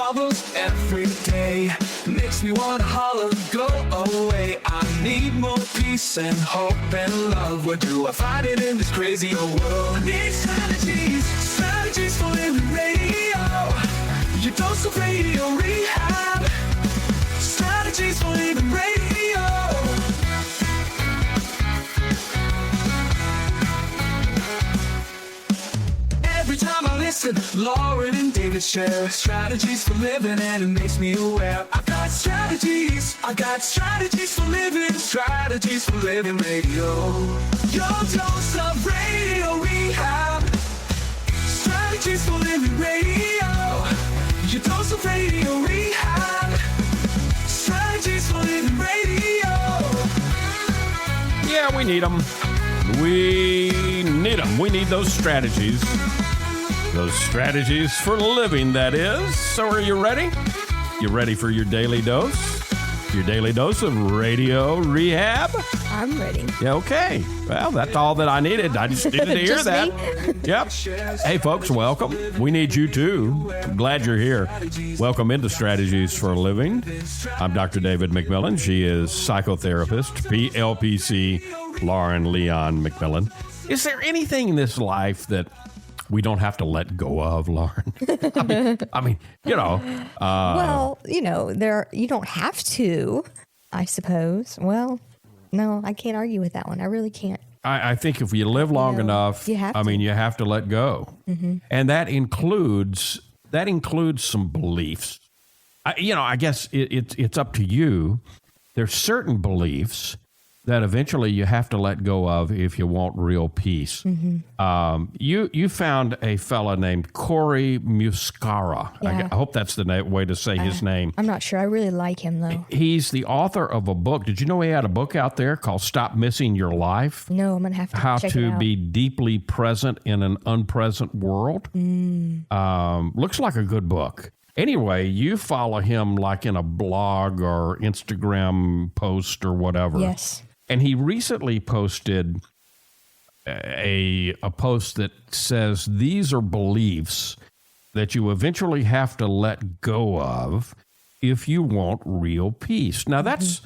problems every day. Makes me wanna holler, go away. I need more peace and hope and love. Where do I find it in this crazy old world? I need strategies, strategies for living radio. Your dose of radio rehab. Strategies for living radio. Every time I listen, Lauren and David share strategies for living, and it makes me aware. I got strategies for living, strategies for living radio. Your dose of radio rehab. Strategies for living radio. Your dose of radio rehab. Strategies for living radio. Yeah, we need them. We need them. We need those strategies. Those strategies for living, that is. So are you ready? You ready for your daily dose? Your daily dose of radio rehab? I'm ready. Yeah, okay. Well, that's all that I needed. I just needed to hear Just that. me? Yep. Hey, folks, welcome. We need you, too. I'm glad you're here. Welcome into Strategies for a Living. I'm Dr. David McMillian. She is psychotherapist, PLPC, Lauren Leon McMillian. Is there anything in this life that we don't have to let go of, Lauren? I mean, you know. Well, you know, you don't have to, I suppose. Well, no, I can't argue with that one. I really can't. I think if you live long enough, you have to. you have to let go. Mm-hmm. And that includes some beliefs. I guess it's up to you. There's certain beliefs that eventually you have to let go of if you want real peace. Mm-hmm. You found a fella named Cory Muscara. Yeah. I hope that's the way to say his name. I'm not sure. I really like him, though. He's the author of a book. Did you know he had a book out there called Stop Missing Your Life? No, I'm going to have to How check it to out. be deeply present in an unpresent world. Looks like a good book. Anyway, you follow him like in a blog or Instagram post or whatever. Yes. And he recently posted a post that says these are beliefs that you eventually have to let go of if you want real peace. Now, that's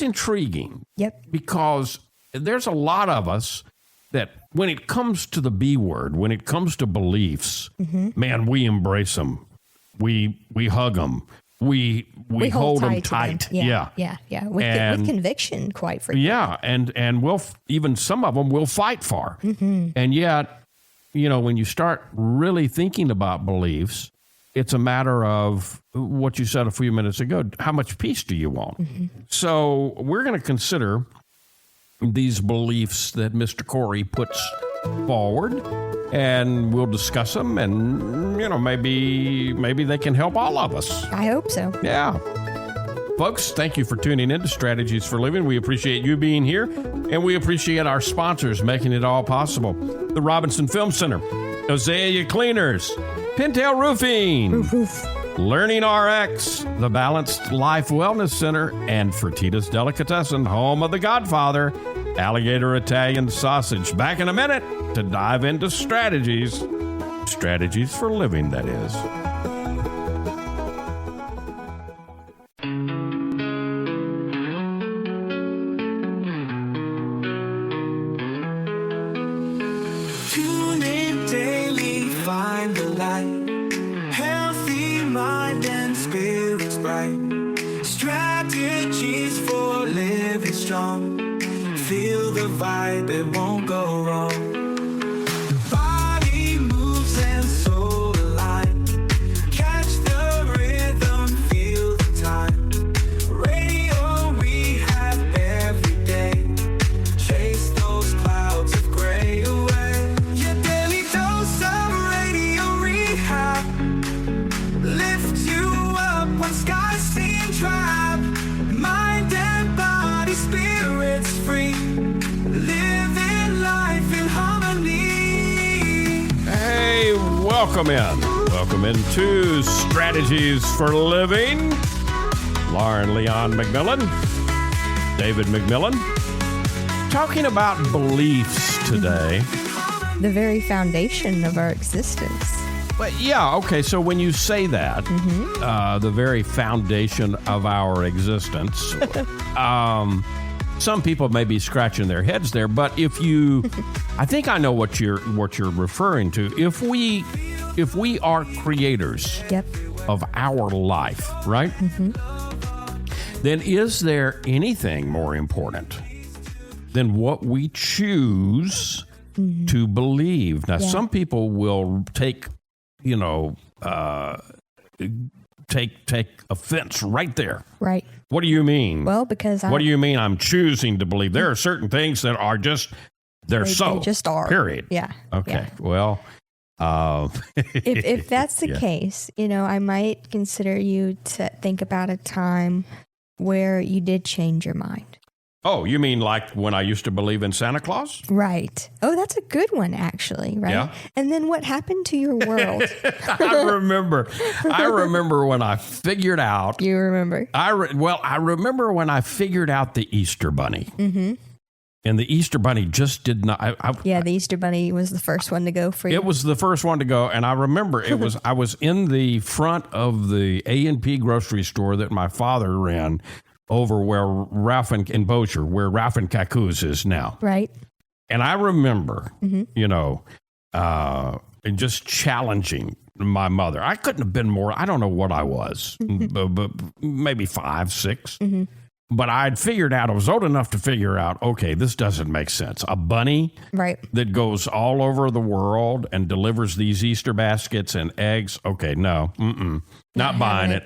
intriguing. Yep. Because there's a lot of us that when it comes to the B word, when it comes to beliefs, man, we embrace them. We hug them. We hold them tight. Yeah. With conviction, quite frequently. Yeah, and we'll even some of them we'll fight for. Mm-hmm. And yet, when you start really thinking about beliefs, it's a matter of what you said a few minutes ago. How much peace do you want? Mm-hmm. So we're going to consider these beliefs that Mr. Cory puts forward, and we'll discuss them, and maybe they can help all of us. I hope so. Yeah. Folks, thank you for tuning in to Strategies for Living. We appreciate you being here, and we appreciate our sponsors making it all possible. The Robinson Film Center, Azalea Cleaners, Pintail Roofing, Learning RX, the Balanced Life Wellness Center, and Fertitta's Delicatessen, home of the Godfather, Alligator Italian Sausage. Back in a minute to dive into strategies for living, that is. Tune in daily, find the light. Healthy mind and spirits bright. Strategies for living strong. Feel the vibe, it won't go wrong. Body moves and soul aligned. Catch the rhythm, feel the time. Radio rehab every day. Chase those clouds of gray away. Your daily dose of radio rehab. Lift you up when skies seem drab. Mind and body, spirits free. Living life in harmony. Hey, welcome in. Welcome into Strategies for Living. Lauren Leon McMillian, David McMillian. Talking about beliefs today. The very foundation of our existence. But yeah, okay. So when you say that, the very foundation of our existence, some people may be scratching their heads there. But if you, I think I know what you're referring to. If we are creators of our life, right? Then is there anything more important than what we choose to believe? Now, some people will take take offense right there. Right. What do you mean? Well, because what do you mean I'm choosing to believe? There are certain things that are just, they just are. Period. Yeah. Okay. Yeah. Well, if that's the case, I might consider you to think about a time where you did change your mind. Oh, you mean like when I used to believe in Santa Claus? Right. Oh, that's a good one, actually, right? Yeah. And then what happened to your world? I remember when I figured out. You remember? I remember when I figured out the Easter Bunny. Mm-hmm. And the Easter Bunny just did not. The Easter Bunny was the first one to go for you. It was the first one to go, and I remember I was in the front of the A&P grocery store that my father ran over where Ralph in Bossier, where Ralph and Cacoo's is now. Right. And I remember, just challenging my mother. I couldn't have been more, I don't know what I was, but maybe 5, 6. Mm-hmm. But I was old enough to figure out, okay, this doesn't make sense. A bunny that goes all over the world and delivers these Easter baskets and eggs. Okay, no, not buying it,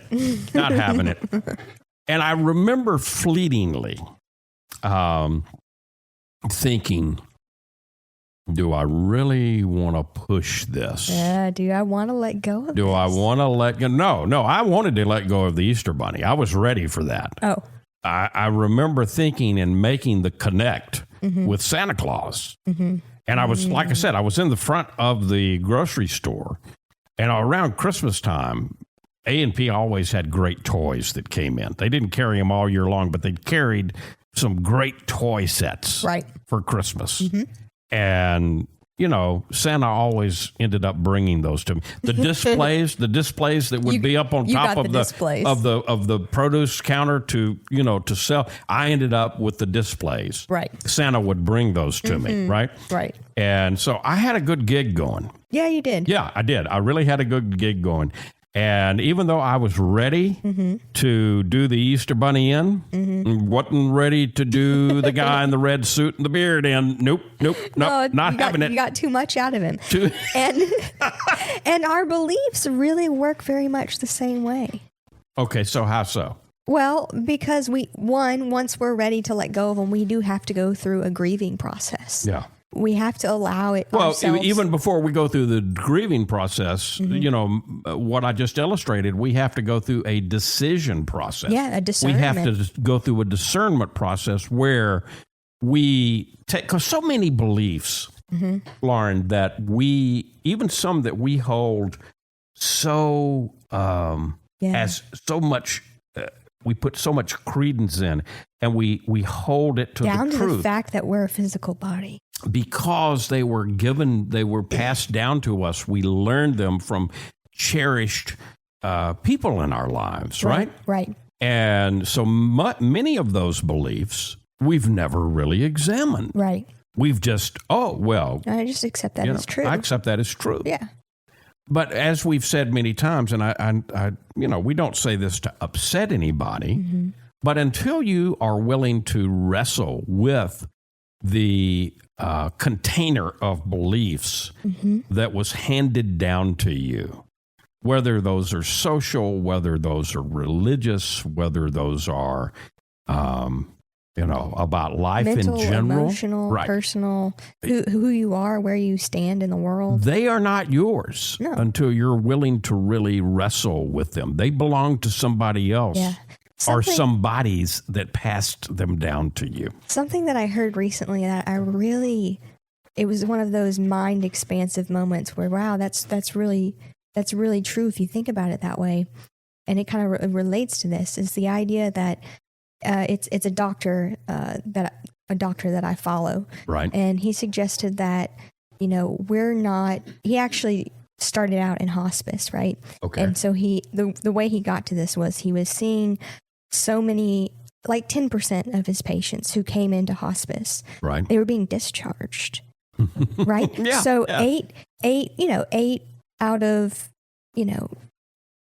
not having it. And I remember fleetingly thinking, do I really want to push this? Yeah, do I want to let go of this? Do I want to let go? No, I wanted to let go of the Easter Bunny. I was ready for that. Oh. I remember thinking and making the connect with Santa Claus. Mm-hmm. And I was, like I said, I was in the front of the grocery store. And around Christmas time, A&P always had great toys that came in. They didn't carry them all year long, but they carried some great toy sets for Christmas. Mm-hmm. And, Santa always ended up bringing those to me. The displays that would be up on top of the produce counter to sell. I ended up with the displays. Right. Santa would bring those to me, right? Right. And so I had a good gig going. Yeah, you did. Yeah, I did. I really had a good gig going. And even though I was ready to do the Easter Bunny wasn't ready to do the guy in the red suit and the beard in. Nope, not having it. You got too much out of him. And our beliefs really work very much the same way. Okay, so how so? Well, because once we're ready to let go of them, we do have to go through a grieving process. Yeah. We have to allow it ourselves. Even before we go through the grieving process, what I just illustrated, we have to go through a decision process. Yeah, a discernment. We have to go through a discernment process where we take, because so many beliefs, Lauren, that even some that we hold so, as so much, we put so much credence in, and we hold it to the truth. Down to the fact that we're a physical body. Because they were passed down to us. We learned them from cherished people in our lives, right? Right. And so many of those beliefs we've never really examined. Right. We've just, I just accept that as true. I accept that as true. Yeah. But as we've said many times, and I we don't say this to upset anybody, but until you are willing to wrestle with the container of beliefs that was handed down to you, whether those are social, whether those are religious, whether those are, about life mental, in general, emotional, personal, who you are, where you stand in the world. They are not yours until you're willing to really wrestle with them. They belong to somebody else. Yeah. Or somebodies that passed them down to you. Something that I heard recently that it was one of those mind expansive moments where, wow, that's really true if you think about it that way. And it kind of relates to this, is the idea that it's a doctor that I follow. Right. And he suggested that, he actually started out in hospice, right? Okay. And so the way he got to this was he was seeing so many, like 10% of his patients who came into hospice, Right. they were being discharged, right? Yeah, So yeah. eight out of,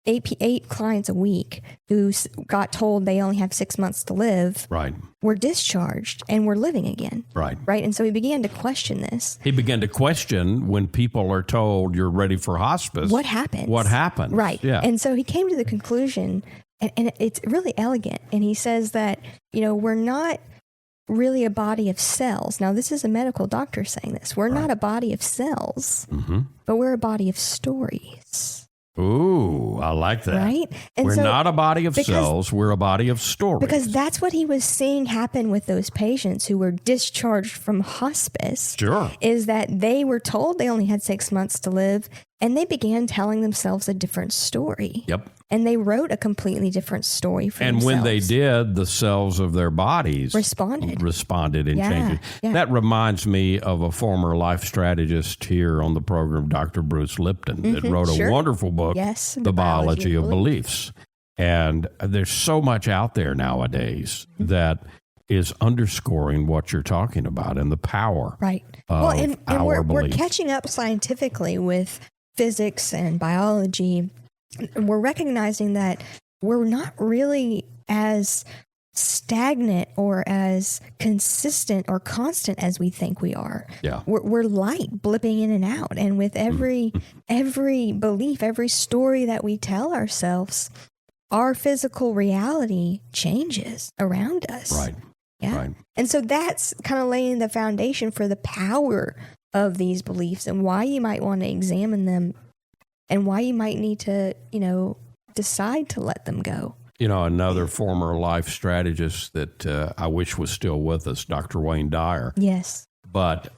eight clients a week who got told they only have 6 months to live Right. were discharged and were living again. Right. Right. And so he began to question this. He began to question when people are told you're ready for hospice. What happens? What happens? Right. Yeah. And so he came to the conclusion, and it's really elegant. And he says that, we're not really a body of cells. Now, this is a medical doctor saying this. We're not a body of cells, but we're a body of stories. Ooh, I like that. Right? And We're so- not a body of because- cells. We're a body of stories. Because that's what he was seeing happen with those patients who were discharged from hospice. Sure. Is that they were told they only had 6 months to live, and they began telling themselves a different story. Yep. And they wrote a completely different story for And themselves. when they did, the cells of their bodies responded and Yeah, changed. yeah. That reminds me of a former life strategist here on the program, Dr. Bruce Lipton, that wrote a sure. wonderful book, Yes, The Biology of Beliefs. And there's so much out there nowadays that is underscoring what you're talking about and the power Right. of Well, and our we're beliefs. catching up scientifically with physics and biology. And we're recognizing that we're not really as stagnant or as consistent or constant as we think we are. Yeah. We're light blipping in and out. And with every belief, every story that we tell ourselves, our physical reality changes around us. Right. Yeah. Right. And so that's kind of laying the foundation for the power of these beliefs and why you might want to examine them and why you might need to, decide to let them go. Another former life strategist that I wish was still with us, Dr. Wayne Dyer. Yes. But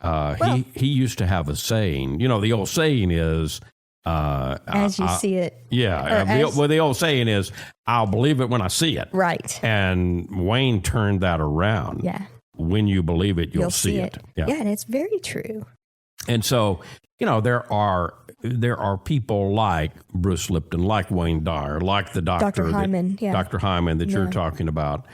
he used to have a saying. The old saying is, As you see it. Yeah. The old saying is, I'll believe it when I see it. Right. And Wayne turned that around. Yeah. When you believe it, you'll see it. Yeah. And it's very true. And so, there are people like Bruce Lipton, like Wayne Dyer, like the doctor, Dr. Hyman, Dr. Hyman that you're talking about,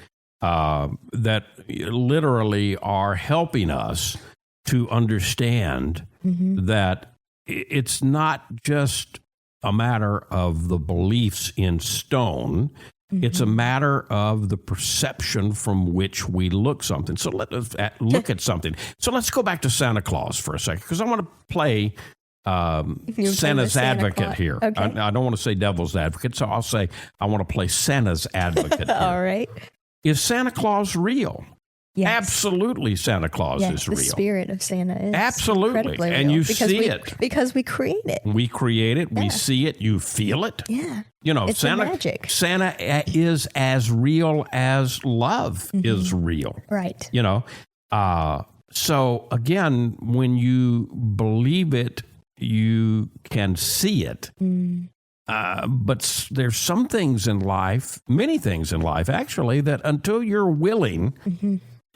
that literally are helping us to understand that it's not just a matter of the beliefs in stone. It's a matter of the perception from which we look something. So let us look at something. So let's go back to Santa Claus for a second, because I want to play Santa's advocate here. Okay. I don't want to say devil's advocate, so I'll say I want to play Santa's advocate here. All right. Is Santa Claus real? Yes. Absolutely, Santa Claus is the real. spirit of Santa is Absolutely. incredibly And real you because see we, it. because we create it. We create it. We see it. You feel it. Yeah. It's Santa, the magic. Santa is as real as love is real. Right. So again, when you believe it, you can see it. But there's some things in life, many things in life, actually, that until you're willing,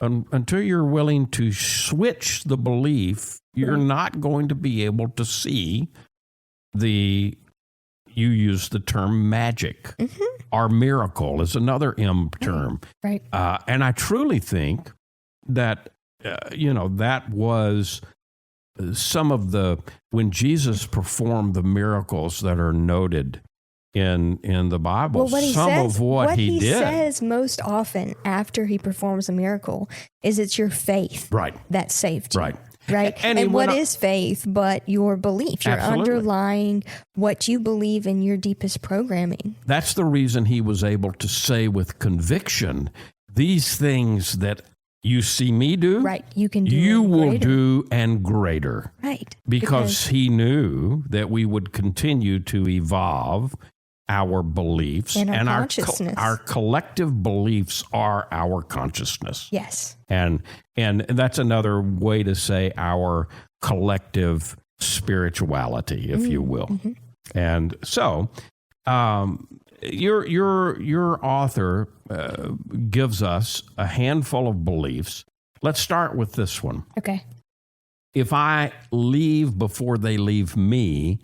until you're willing to switch the belief, you're not going to be able to see you use the term magic. Or miracle is another M term. Right. And I truly think that, that was some of when Jesus performed the miracles that are noted in the Bible, Well, what he some says, of what he did. says most often after he performs a miracle is it's your faith Right. that saved you. Right. Right. And he And what went on- is faith but your belief, your Absolutely. underlying what you believe in your deepest programming. That's the reason he was able to say with conviction, these things that you see me do, Right. You can do you it will greater. do and greater. Right. Because he knew that we would continue to evolve our beliefs And our our consciousness. our collective beliefs are our consciousness. Yes. And that's another way to say our collective spirituality, if you will. And so, your author gives us a handful of beliefs. Let's start with this one. Okay. If I leave before they leave me,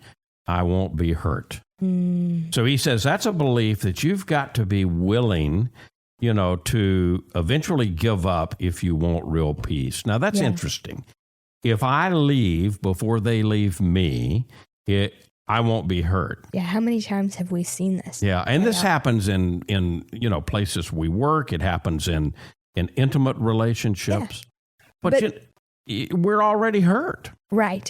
I won't be hurt. So he says that's a belief that you've got to be willing, to eventually give up if you want real peace. Now, that's interesting. If I leave before they leave me, I won't be hurt. Yeah, how many times have we seen this? Yeah, and this happens in places we work. It happens in intimate relationships. But we're already hurt. Right.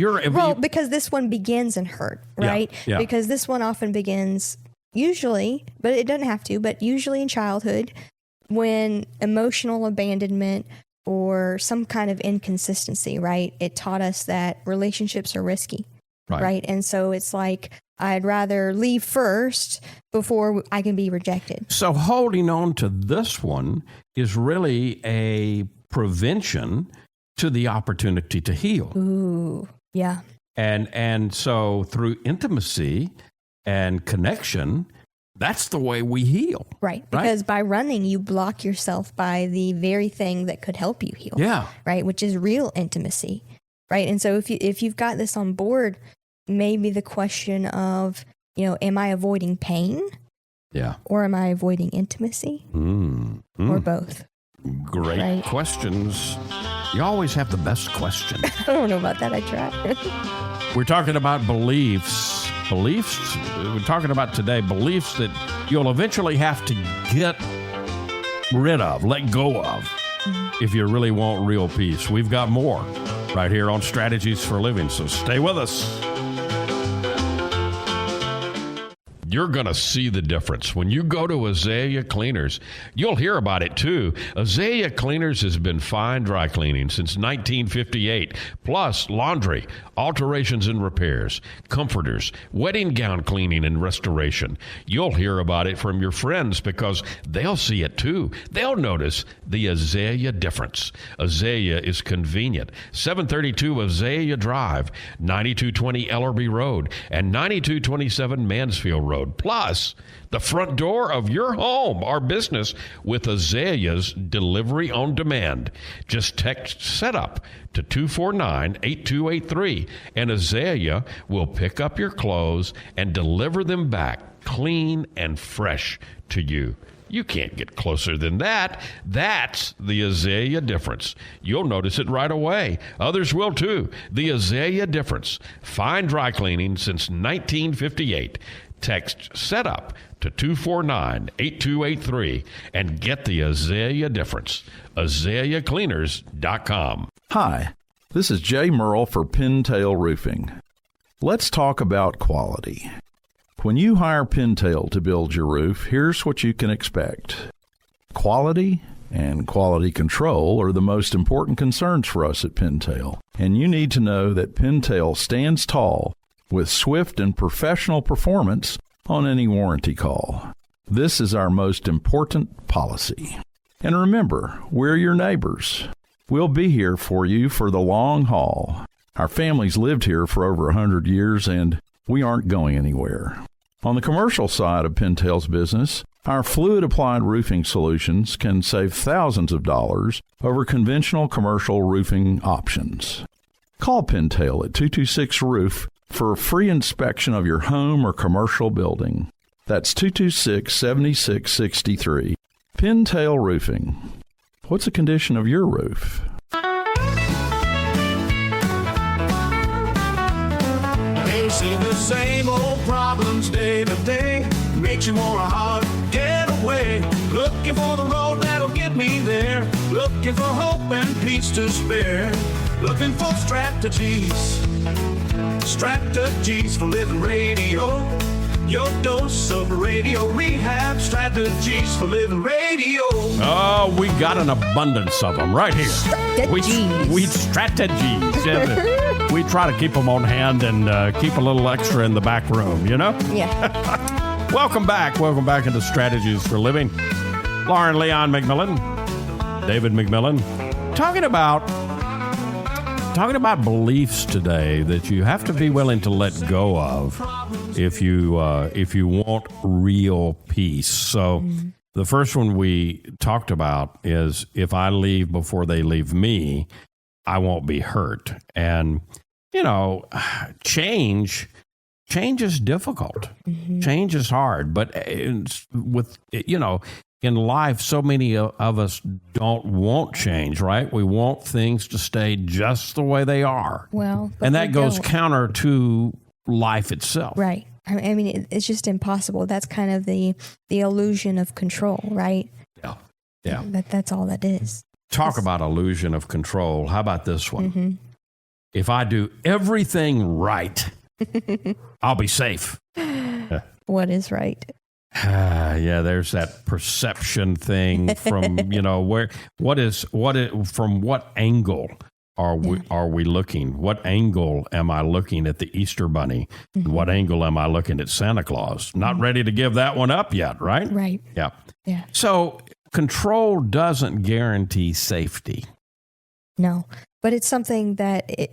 Because this one begins in hurt, right? Yeah. Because this one often begins usually, but it doesn't have to, but usually in childhood when emotional abandonment or some kind of inconsistency, right? It taught us that relationships are risky, right? And so it's like, I'd rather leave first before I can be rejected. So holding on to this one is really a prevention to the opportunity to heal. Ooh, yeah. And so through intimacy and connection, that's the way we heal. Right. Because by running, you block yourself by the very thing that could help you heal. Yeah. Right. Which is real intimacy. Right. And so if you've got this on board, maybe the question of, am I avoiding pain? Yeah. Or am I avoiding intimacy? Or both? Great questions. You always have the best question. I don't know about that. I try. We're talking about beliefs. We're talking about today beliefs that you'll eventually have to get rid of, let go of, if you really want real peace. We've got more right here on Strategies for Living, so stay with us. You're going to see the difference. When you go to Azalea Cleaners, you'll hear about it too. Azalea Cleaners has been fine dry cleaning since 1958, plus laundry, alterations and repairs, comforters, wedding gown cleaning and restoration. You'll hear about it from your friends because they'll see it too. They'll notice the Azalea difference. Azalea is convenient. 732 Azalea Drive, 9220 Ellerby Road, and 9227 Mansfield Road. Plus, the front door of your home or business with Azalea's delivery on demand. Just text SETUP to 249-8283 and Azalea will pick up your clothes and deliver them back clean and fresh to you. You can't get closer than that. That's the Azalea difference. You'll notice it right away. Others will too. The Azalea difference. Fine dry cleaning since 1958. Text SETUP to 249-8283 and get the Azalea difference. AzaleaCleaners.com. Hi, this is Jay Merle for Pintail Roofing. Let's talk about quality. When you hire Pintail to build your roof, here's what you can expect. Quality and quality control are the most important concerns for us at Pintail, and you need to know that Pintail stands tall with swift and professional performance on any warranty call. This is our most important policy. And remember, we're your neighbors. We'll be here for you for the long haul. Our family's lived here for over 100 years, and we aren't going anywhere. On the commercial side of Pintail's business, our fluid-applied roofing solutions can save thousands of dollars over conventional commercial roofing options. Call Pintail at 226-ROOF for a free inspection of your home or commercial building. That's 226-7663. Pintail Roofing. What's the condition of your roof? Facing the same old problems day to day makes you want a hard getaway. Looking for the road that'll get me there. Looking for hope and peace to spare. Looking for strategies for living radio. Your dose of radio rehab. Strategies for living radio. Oh, we got an abundance of them right here. Strategies. We try to keep them on hand and keep a little extra in the back room, Yeah. Welcome back into Strategies for Living. Lauren Leon McMillian, David McMillian, talking about beliefs today that you have to be willing to let go of if you want real peace. So the first one we talked about is if I leave before they leave me, I won't be hurt. And change change is difficult. Change is hard, but in life, so many of us don't want change, right? We want things to stay just the way they are. Well, and that goes counter to life itself. Right. I mean, it's just impossible. That's kind of the illusion of control, right? Yeah. Yeah. That's all that is. Talk about illusion of control. How about this one? Mm-hmm. If I do everything right, I'll be safe. What is right? Yeah, there's that perception thing from, from what angle are we looking? What angle am I looking at the Easter Bunny? What angle am I looking at Santa Claus? Not ready to give that one up yet, right? Right. Yeah. Yeah. So control doesn't guarantee safety. No, but it's something that, a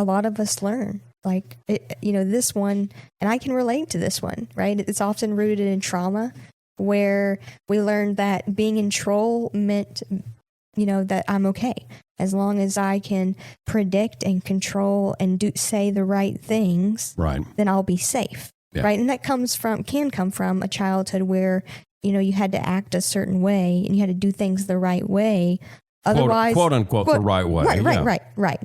lot of us learn. Like, this one, and I can relate to this one, right? It's often rooted in trauma, where we learned that being in control meant, that I'm okay. As long as I can predict and control and say the right things, right, then I'll be safe, right? And that can come from a childhood where, you had to act a certain way and you had to do things the right way. Otherwise, quote unquote, the right way. Right.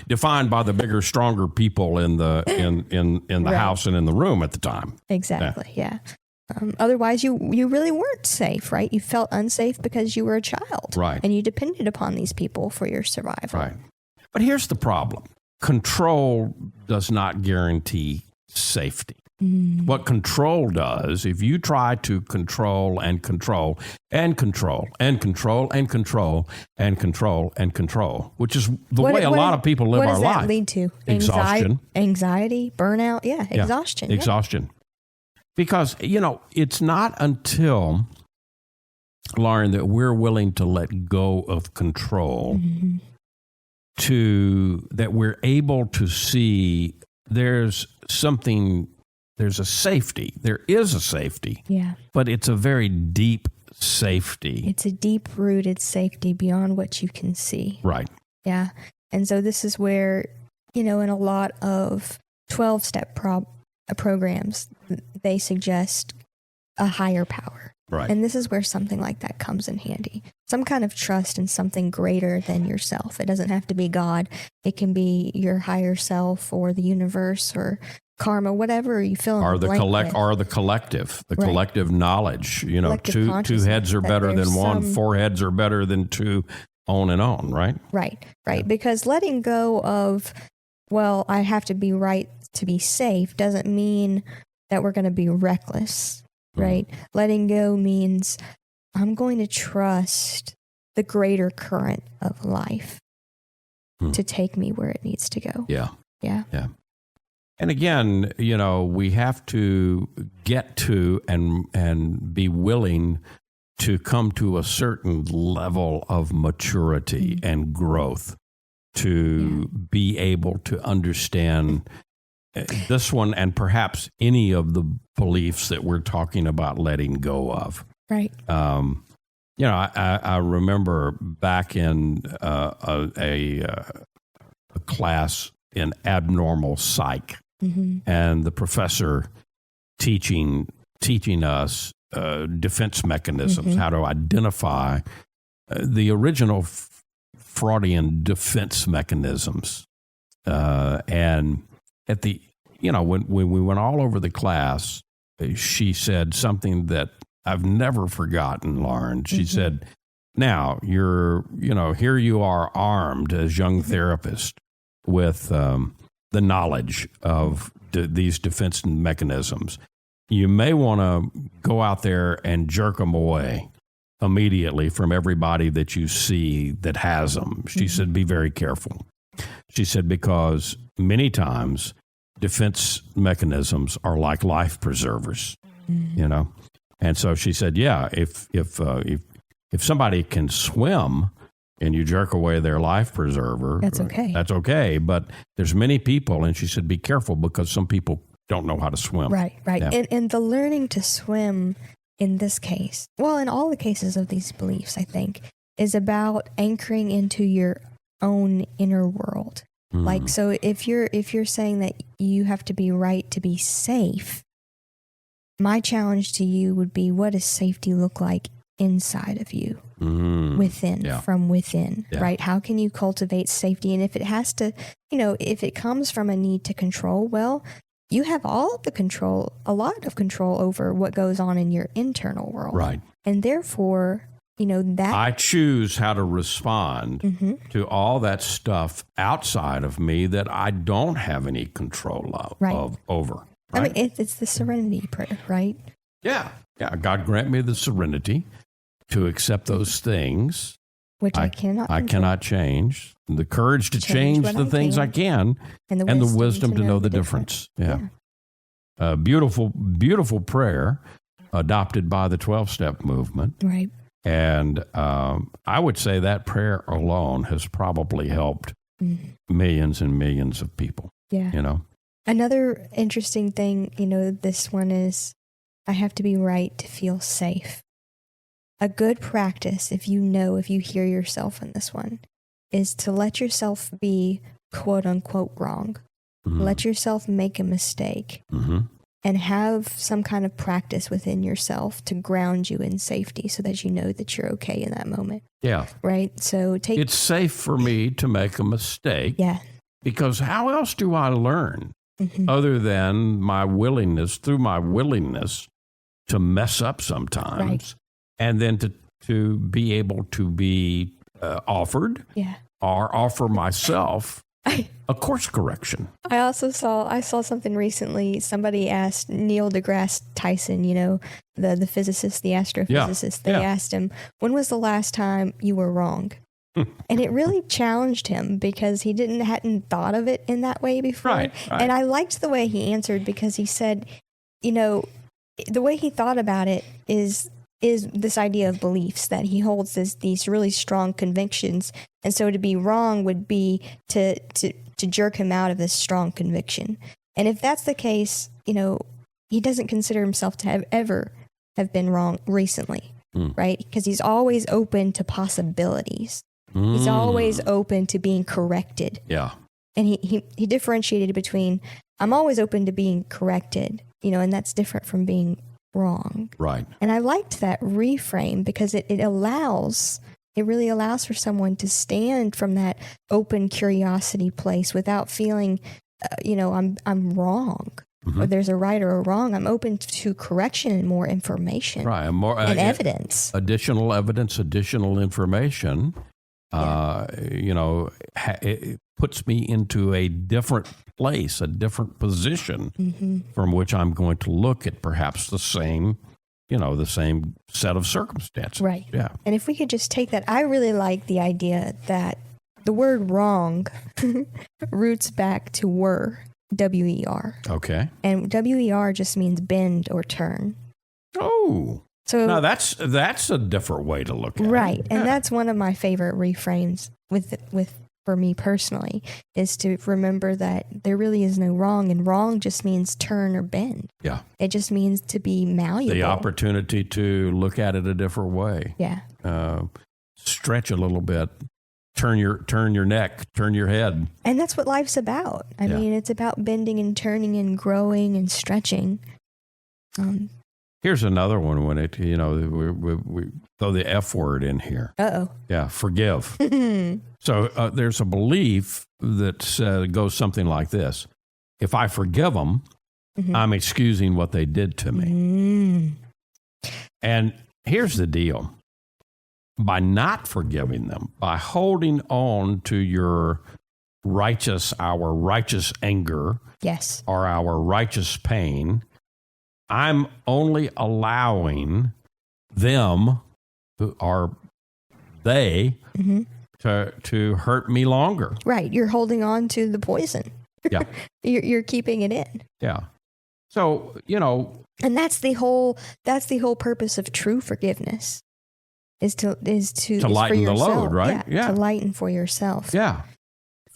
Defined by the bigger, stronger people in the right. house and in the room at the time. Exactly. Yeah. Otherwise, you really weren't safe, right? You felt unsafe because you were a child, right? And you depended upon these people for your survival, right? But here's the problem: control does not guarantee safety. What control does, if you try to control and control and control and control and control and control and control, which is the way a lot of people live our life. What does that lead to? Exhaustion. Anxiety, burnout, exhaustion. Exhaustion. Because, it's not until, Lauren, that we're willing to let go of control that we're able to see there's a safety. There is a safety. Yeah. But it's a very deep safety. It's a deep-rooted safety beyond what you can see. Right. Yeah. And so this is where, in a lot of 12-step programs, they suggest a higher power. Right. And this is where something like that comes in handy. Some kind of trust in something greater than yourself. It doesn't have to be God. It can be your higher self or the universe or karma, whatever you feel. Or the collective, collective knowledge. Two heads are better than one, four heads are better than two, on and on, right? Right. Yeah. Because letting go of, I have to be right to be safe doesn't mean that we're going to be reckless, right? Letting go means I'm going to trust the greater current of life to take me where it needs to go. Yeah. Yeah. Yeah. And again, we have to get to and be willing to come to a certain level of maturity and growth to be able to understand this one and perhaps any of the beliefs that we're talking about letting go of. Right. I remember back in a class in abnormal psych. And the professor teaching us defense mechanisms, how to identify the original Freudian defense mechanisms. And at the, when we went all over the class, she said something that I've never forgotten, Lauren. She said, now here you are armed as young therapists with the knowledge of these defense mechanisms. You may want to go out there and jerk them away immediately from everybody that you see that has them. She said, be very careful. She said, because many times defense mechanisms are like life preservers, And so she said, if somebody can swim and you jerk away their life preserver, that's okay. That's okay. But there's many people, and she said, be careful because some people don't know how to swim. Right. Yeah. And the learning to swim in this case, in all the cases of these beliefs, I think, is about anchoring into your own inner world. Like, so if you're saying that you have to be right to be safe, my challenge to you would be, what does safety look like inside of you, within, from within, right? How can you cultivate safety? And if it has to, if it comes from a need to control, well, you have all of the control, a lot of control over what goes on in your internal world. Right. And therefore, that I choose how to respond to all that stuff outside of me that I don't have any control over. Right? I mean, it's the serenity prayer, right? Yeah. God grant me the serenity to accept those things, which I cannot control. I cannot change. The courage to change the things I can, and the wisdom to know the difference. Yeah. Beautiful, beautiful prayer adopted by the 12-step movement. Right. And I would say that prayer alone has probably helped millions and millions of people. Yeah. Another interesting thing, this one is, I have to be right to feel safe. A good practice, if you hear yourself in this one, is to let yourself be quote unquote wrong. Let yourself make a mistake. And have some kind of practice within yourself to ground you in safety so that you know that you're okay in that moment. Yeah. Right? So it's safe for me to make a mistake. Yeah. Because how else do I learn other than through my willingness to mess up sometimes, and then to be able to be offered or offer myself a course correction. I saw something recently. Somebody asked Neil deGrasse Tyson, the physicist, the astrophysicist. They asked him, when was the last time you were wrong? And it really challenged him because he hadn't thought of it in that way before. Right. And I liked the way he answered, because he said, the way he thought about it is this idea of beliefs, that he holds these really strong convictions. And so to be wrong would be to jerk him out of this strong conviction. And if that's the case, he doesn't consider himself to ever have been wrong recently, right? Because he's always open to possibilities. He's always open to being corrected. Yeah. And he differentiated between, I'm always open to being corrected, and that's different from being wrong. Right. And I liked that reframe because it really allows for someone to stand from that open curiosity place without feeling, I'm wrong, or there's a right or a wrong. I'm open to correction and more information. Right. And evidence. Additional evidence, additional information, it puts me into a different place, a different position from which I'm going to look at perhaps the same set of circumstances. Right. Yeah. And if we could just take that, I really like the idea that the word wrong roots back to were, W-E-R. Okay. And W-E-R just means bend or turn. Oh. So now that's a different way to look at it. Right. And that's one of my favorite reframes for me personally, is to remember that there really is no wrong, and wrong just means turn or bend. Yeah. It just means to be malleable. The opportunity to look at it a different way. Yeah. Stretch a little bit. Turn your neck, turn your head. And that's what life's about. I mean, it's about bending and turning and growing and stretching. Here's another one when we throw the F word in here. Uh-oh. Yeah, forgive. So there's a belief that goes something like this. If I forgive them, I'm excusing what they did to me. And here's the deal. By not forgiving them, by holding on to our righteous anger, yes, or our righteous pain, I'm only allowing them, who are they, to hurt me longer. Right. You're holding on to the poison. Yeah. You're keeping it in. Yeah. So, and that's the whole purpose of true forgiveness, is to lighten the load, right? Yeah. To lighten for yourself. Yeah.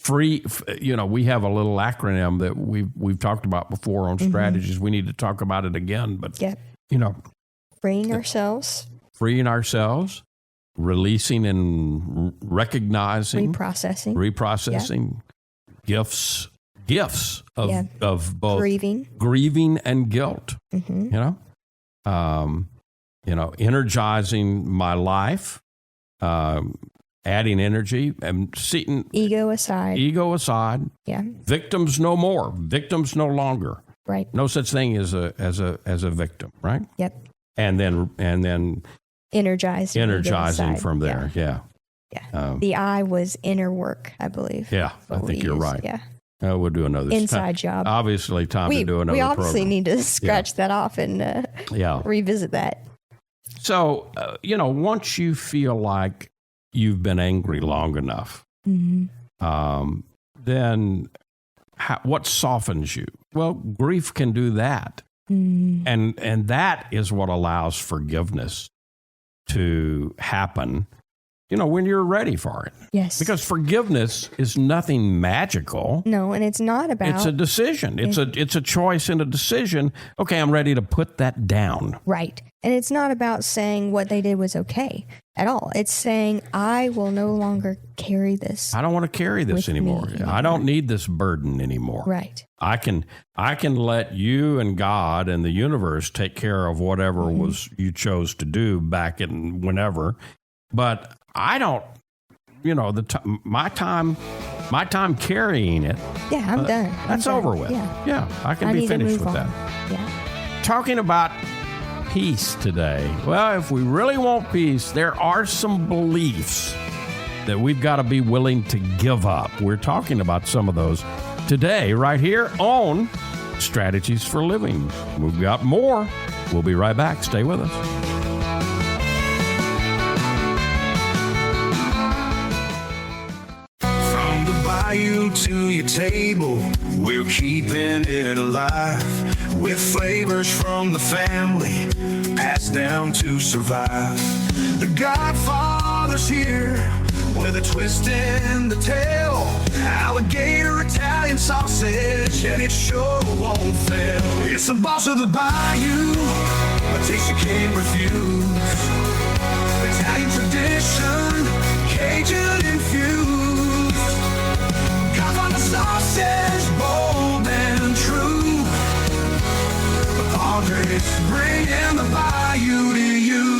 We have a little acronym that we've talked about before on strategies. We need to talk about it again, but freeing ourselves, releasing and recognizing, reprocessing, gifts of both grieving and guilt. You know, energizing my life, adding energy, and seeing ego aside. Yeah. Victims no more. Victims no longer. Right. No such thing as a victim. Right. Yep. And then energizing from there. Yeah. The I was inner work, I believe. Yeah, I think you're right. Yeah. We'll do another inside job. Obviously, time to do another We obviously program. need to scratch that off and revisit that. So, once you feel like you've been angry long enough, then what softens you? Well, grief can do that. And that is what allows forgiveness to happen, when you're ready for it. Yes. Because forgiveness is nothing magical. No, and it's not about... It's a decision. It's a choice and a decision. Okay, I'm ready to put that down. Right. And it's not about saying what they did was okay at all. It's saying, I will no longer carry this. I don't want to carry this anymore. I don't need this burden anymore. Right. I can let you and God and the universe take care of whatever was you chose to do back in whenever. But I don't, my time carrying it. Yeah, I'm done. That's over with. Yeah, I can be finished with that. Yeah. Talking about peace today. Well, if we really want peace, there are some beliefs that we've got to be willing to give up. We're talking about some of those today, right here on Strategies for Living. We've got more. We'll be right back. Stay with us. You to your table, we're keeping it alive with flavors from the family passed down to survive. The Godfather's here with a twist in the tail, alligator Italian sausage, and it sure won't fail. It's the boss of the bayou, a taste you can't refuse. Italian tradition, Cajun infused. Sausage, bold and true. Andres, bringing the bayou to you.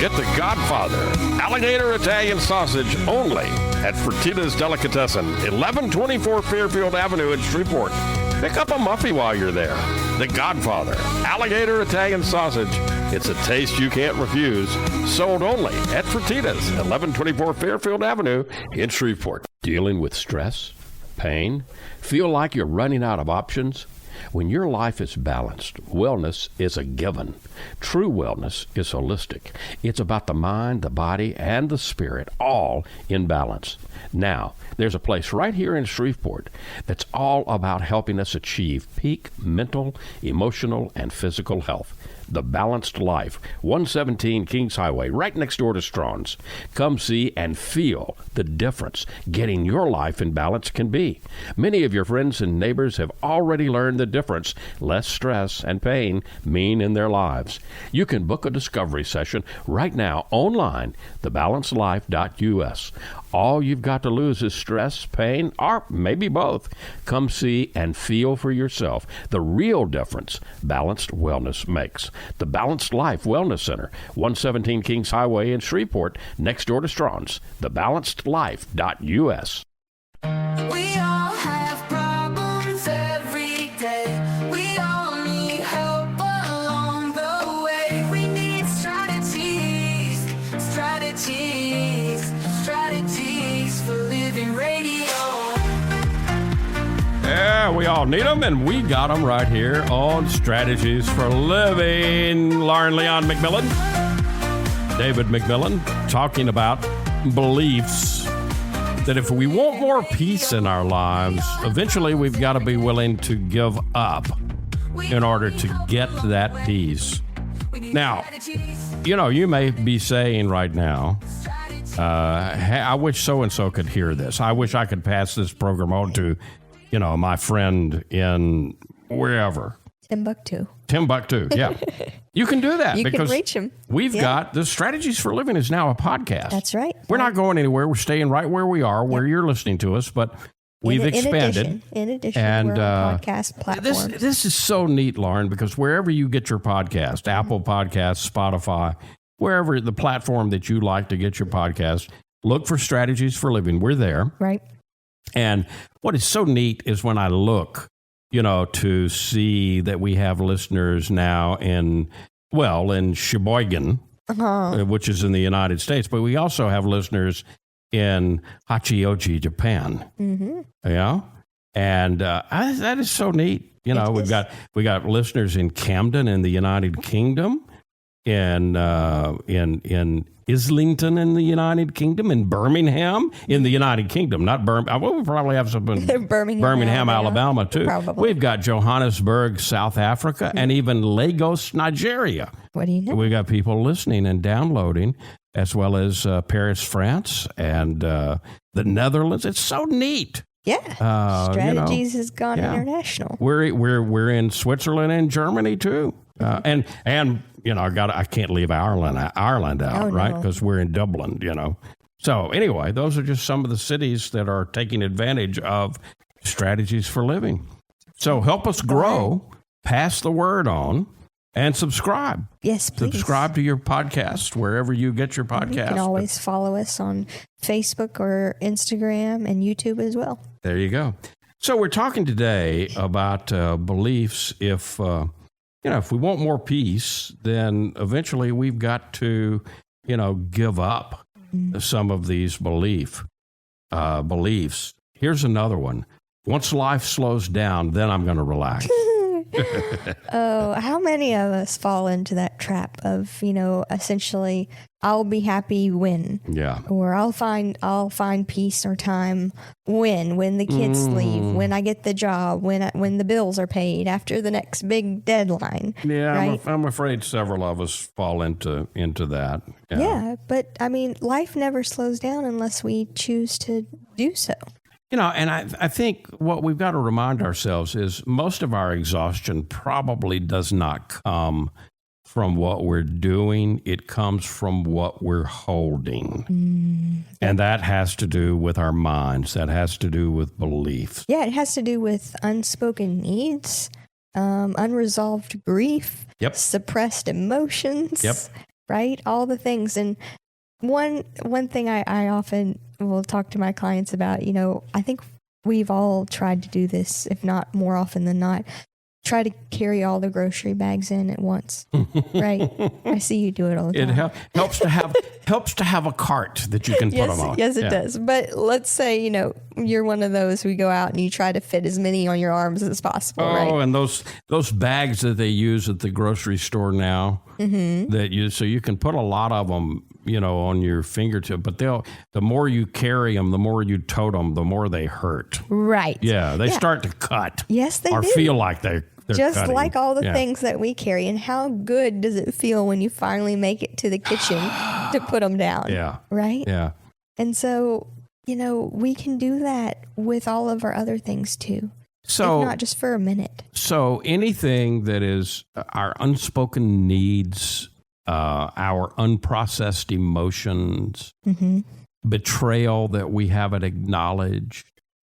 Get the Godfather alligator Italian sausage only at Fertitta's Delicatessen, 1124 Fairfield Avenue in Shreveport. Pick up a Muffy while you're there. The Godfather alligator Italian sausage. It's a taste you can't refuse. Sold only at Fertitta's, 1124 Fairfield Avenue in Shreveport. Dealing with stress? Pain? Feel like you're running out of options? When your life is balanced, wellness is a given. True wellness is holistic. It's about the mind, the body, and the spirit, all in balance. Now, there's a place right here in Shreveport that's all about helping us achieve peak mental, emotional, and physical health. The Balanced Life, 117 Kings Highway, right next door to Strawn's. Come see and feel the difference getting your life in balance can be. Many of your friends and neighbors have already learned the difference less stress and pain mean in their lives. You can book a discovery session right now online, thebalancedlife.us. All you've got to lose is stress, pain, or maybe both. Come see and feel for yourself the real difference balanced wellness makes. The Balanced Life Wellness Center, 117 Kings Highway in Shreveport, next door to Strawn's, thebalancedlife.us. We all have problems every day. We all need help along the way. We need strategies for living radio. Yeah, we all need them, and we got them right here on Strategies for Living. Lauren Leon McMillian, David McMillian, talking about beliefs that if we want more peace in our lives, eventually we've got to be willing to give up in order to get that peace. Now, you may be saying right now, hey, I wish so-and-so could hear this. I wish I could pass this program on to, my friend in wherever. Timbuktu, yeah. You can do that. You because can reach him. We've got the Strategies for Living is now a podcast. That's right. We're not going anywhere. We're staying right where we are, where you're listening to us. But We've expanded. In addition, and we're on podcast platforms. this is so neat, Lauren, because wherever you get your podcast, Apple Podcasts, Spotify, wherever the platform that you like to get your podcast, look for Strategies for Living. We're there. Right. And what is so neat is when I look, to see that we have listeners now in Sheboygan, which is in the United States, but we also have listeners in Hachioji, Japan. Mm-hmm. Yeah. And that is so neat. We got listeners in Camden in the United Kingdom, in Islington in the United Kingdom, in Birmingham in the United Kingdom, not Birmingham. We'll probably have some in Birmingham, Alabama too. Probably. We've got Johannesburg, South Africa, and even Lagos, Nigeria. What do you know? We got people listening and downloading, as well as Paris, France, and the Netherlands. It's so neat. Yeah, Strategies has gone international. We're in Switzerland and Germany too, and I can't leave Ireland out, right? Because we're in Dublin, So anyway, those are just some of the cities that are taking advantage of Strategies for Living. So help us grow, pass the word on, and subscribe. Yes, please. Subscribe to your podcast wherever you get your podcast. You can always follow us on Facebook or Instagram and YouTube as well. There you go. So we're talking today about beliefs. If we want more peace, then eventually we've got to, give up some of these beliefs. Here's another one. Once life slows down, then I'm going to relax. Oh, how many of us fall into that trap of, essentially, I'll be happy when, or I'll find peace or time when the kids leave, when I get the job, when the bills are paid, after the next big deadline. Yeah, right? I'm afraid several of us fall into that. Yeah, but I mean, life never slows down unless we choose to do so. And I think what we've got to remind ourselves is most of our exhaustion probably does not come from what we're doing. It comes from what we're holding. And that has to do with our minds. That has to do with beliefs. Yeah, it has to do with unspoken needs, unresolved grief, suppressed emotions, right? All the things. And one thing I often will talk to my clients about, I think we've all tried to do this, if not more often than not, try to carry all the grocery bags in at once, right? I see you do it all the time. It helps to have a cart that you can put them on. Yes, it does. But let's say, you're one of those who go out and you try to fit as many on your arms as possible, right? Oh, and those bags that they use at the grocery store now, so you can put a lot of them, on your fingertip, but the more you carry them, the more you tote them, the more they hurt. Right. Yeah, they start to cut. Yes, they or do. feel like they're just cutting. like all the things that we carry. And how good does it feel when you finally make it to the kitchen to put them down? Yeah. Right? Yeah. And so, we can do that with all of our other things too. So, if not just for a minute. So anything that is our unspoken needs, our unprocessed emotions, betrayal that we haven't acknowledged,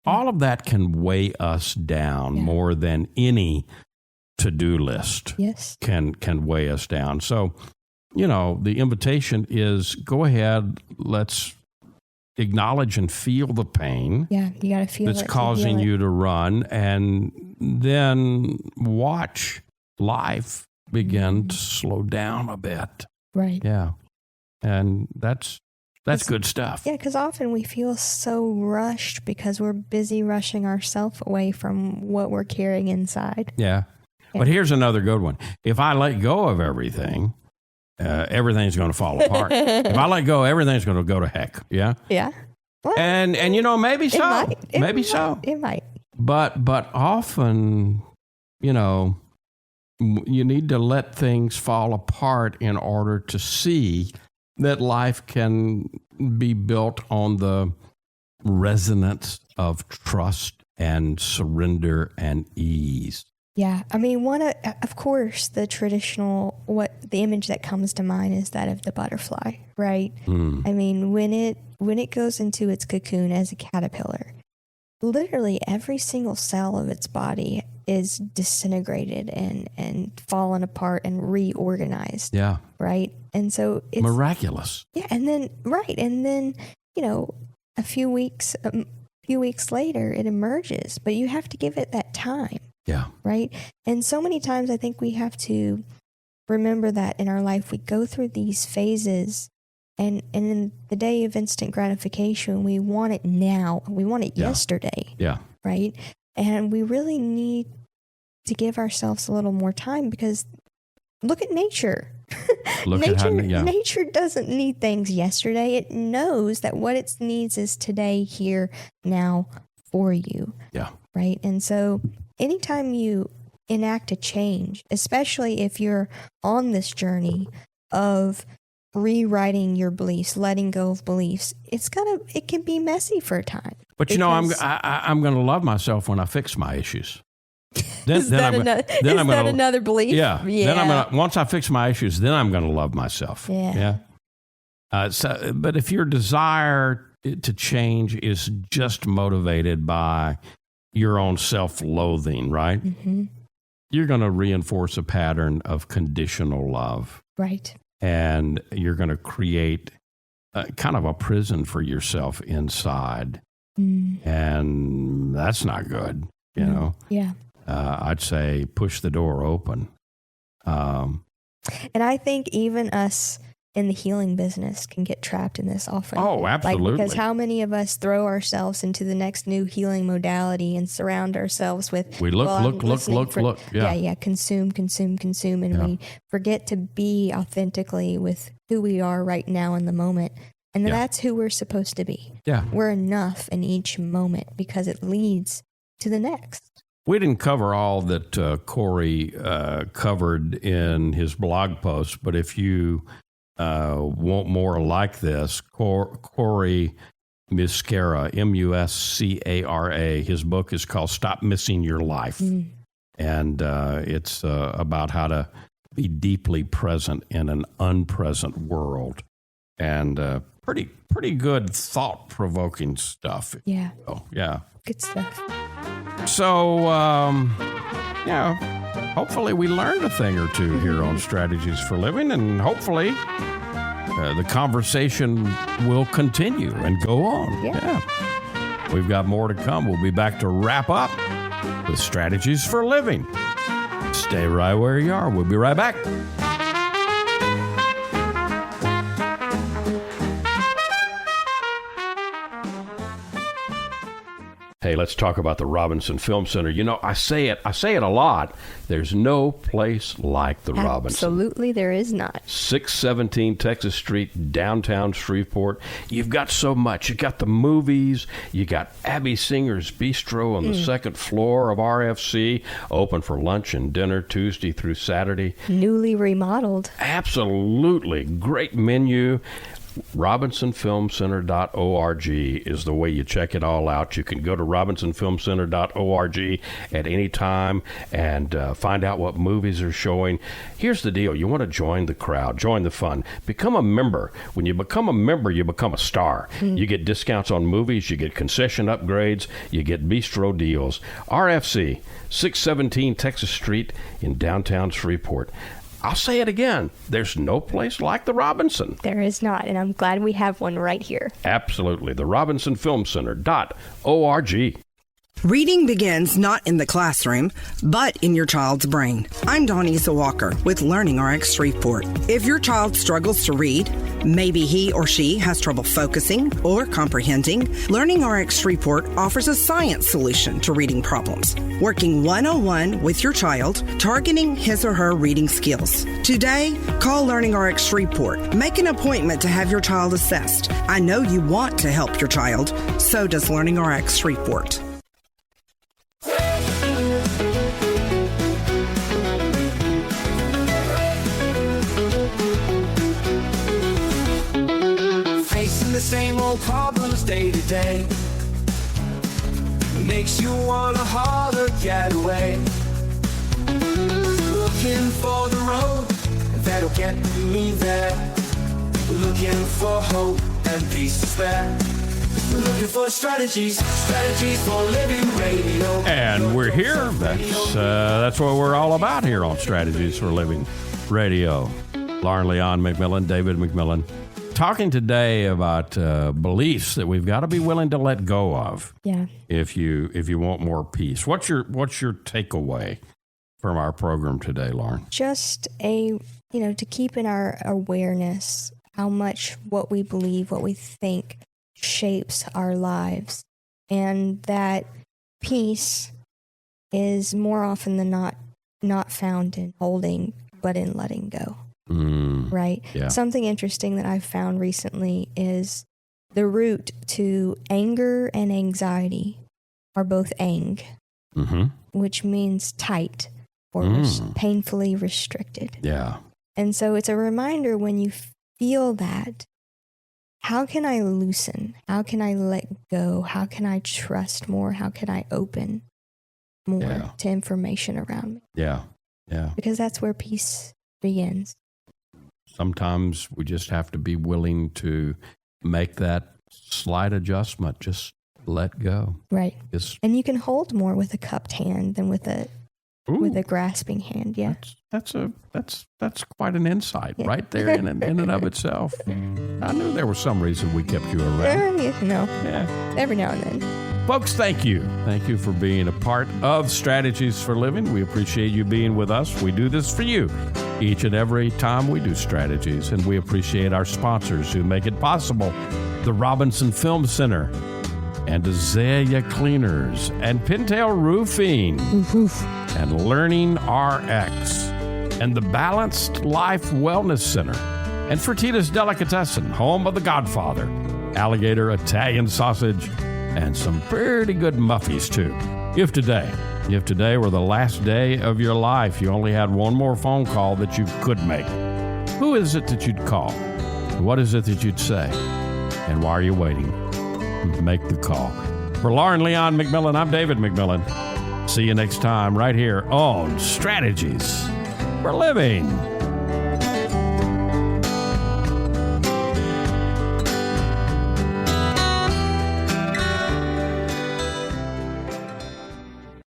all of that can weigh us down more than any to-do list can weigh us down. So, the invitation is go ahead, let's acknowledge and feel the pain. Yeah, you got to feel that's causing you to run, and then watch life begin to slow down a bit. Right. Yeah. And that's good stuff. Yeah, because often we feel so rushed because we're busy rushing ourselves away from what we're carrying inside. Yeah. But here's another good one. If I let go of everything, everything's going to fall apart. If I let go, everything's going to go to heck. Yeah. Yeah. Well, and maybe so. Maybe so. It might. But often, you need to let things fall apart in order to see that life can be built on the resonance of trust and surrender and ease. Yeah. I mean, of course, the traditional, the image that comes to mind is that of the butterfly, right? I mean, when it goes into its cocoon as a caterpillar, literally every single cell of its body is disintegrated and fallen apart and reorganized. Yeah. Right. And so it's miraculous. Yeah. And then, a few weeks later, it emerges, but you have to give it that time. Yeah. Right. And so many times I think we have to remember that in our life, we go through these phases, and in the day of instant gratification, we want it now. We want it yesterday. Yeah. Right. And we really need to give ourselves a little more time, because look at nature. Nature doesn't need things yesterday. It knows that what it needs is today, here, now for you. Yeah. Right. And so anytime you enact a change, especially if you're on this journey of rewriting your beliefs, letting go of beliefs, it can be messy for a time. But I'm going to love myself when I fix my issues. Is that another belief? Yeah. Then once I fix my issues, then I'm going to love myself. Yeah. But if your desire to change is just motivated by your own self-loathing, right? Mm-hmm. You're going to reinforce a pattern of conditional love. Right. And you're going to create kind of a prison for yourself inside. Mm. And that's not good, you know? Yeah. I'd say push the door open. And I think even us in the healing business can get trapped in this often. Oh, absolutely. Because how many of us throw ourselves into the next new healing modality and surround ourselves with... We look. Yeah. Consume. And we forget to be authentically with who we are right now in the moment. And that's who we're supposed to be. Yeah. We're enough in each moment because it leads to the next. We didn't cover all that Cory covered in his blog post, but if you want more like this, Cory Muscara, Muscara, his book is called Stop Missing Your Life. Mm. And it's about how to be deeply present in an unpresent world. And pretty good thought-provoking stuff. Yeah. Oh, yeah. Good stuff. So, hopefully we learned a thing or two here on Strategies for Living, and hopefully the conversation will continue and go on. Yeah. We've got more to come. We'll be back to wrap up with Strategies for Living. Stay right where you are. We'll be right back. Hey, let's talk about the Robinson Film Center. You know, I say it a lot. There's no place like the Robinson. Absolutely, there is not. 617 Texas Street, downtown Shreveport. You've got so much. You got the movies. You got Abby Singer's Bistro on the second floor of RFC, open for lunch and dinner Tuesday through Saturday. Newly remodeled. Absolutely. Great menu. RobinsonFilmCenter.org is the way you check it all out. You can go to RobinsonFilmCenter.org at any time and find out what movies are showing. Here's the deal. You want to join the crowd, join the fun, become a member. When you become a member, you become a star. You get discounts on movies, you get concession upgrades, you get bistro deals. RFC, 617 Texas Street in downtown Shreveport. I'll say it again. There's no place like the Robinson. There is not, and I'm glad we have one right here. Absolutely. The RobinsonFilmCenter.org. Reading begins not in the classroom, but in your child's brain. I'm Dawnisa Walker with Learning RX Shreveport. If your child struggles to read, maybe he or she has trouble focusing or comprehending, Learning RX Shreveport offers a science solution to reading problems, working one-on-one with your child, targeting his or her reading skills. Today, call Learning RX Shreveport. Make an appointment to have your child assessed. I know you want to help your child, so does Learning RX Shreveport. The same old problems day to day makes you wanna holler, get away. Looking for the road that'll get me there. Looking for hope and peace is there. We're looking for strategies for living radio. And we're here. That's what we're all about here on Strategies for Living Radio. Lauren Leon McMillian, David McMillian, talking today about beliefs that we've got to be willing to let go of. Yeah. If you want more peace. What's your takeaway from our program today, Lauren? Just to keep in our awareness how much what we believe, what we think shapes our lives, and that peace is more often than not found in holding, but in letting go. Right? Yeah. Something interesting that I've found recently is the root to anger and anxiety are both ang, which means tight or painfully restricted. Yeah. And so it's a reminder when you feel that, how can I loosen? How can I let go? How can I trust more? How can I open more to information around me? Yeah. Yeah. Because that's where peace begins. Sometimes we just have to be willing to make that slight adjustment. Just let go. Right. And you can hold more with a cupped hand than with a grasping hand. Yeah. That's quite an insight right there in and of itself. I knew there was some reason we kept you around. Every now and then. Folks, thank you. Thank you for being a part of Strategies for Living. We appreciate you being with us. We do this for you each and every time we do Strategies, and we appreciate our sponsors who make it possible. The Robinson Film Center and Azalea Cleaners and Pintail Roofing and Learning RX and the Balanced Life Wellness Center and Fertitta's Delicatessen, home of The Godfather, Alligator Italian Sausage, and some pretty good muffies, too. If today were the last day of your life, you only had one more phone call that you could make, who is it that you'd call? What is it that you'd say? And why are you waiting? Make the call. For Lauren Leon McMillian, I'm David McMillian. See you next time right here on Strategies for Living.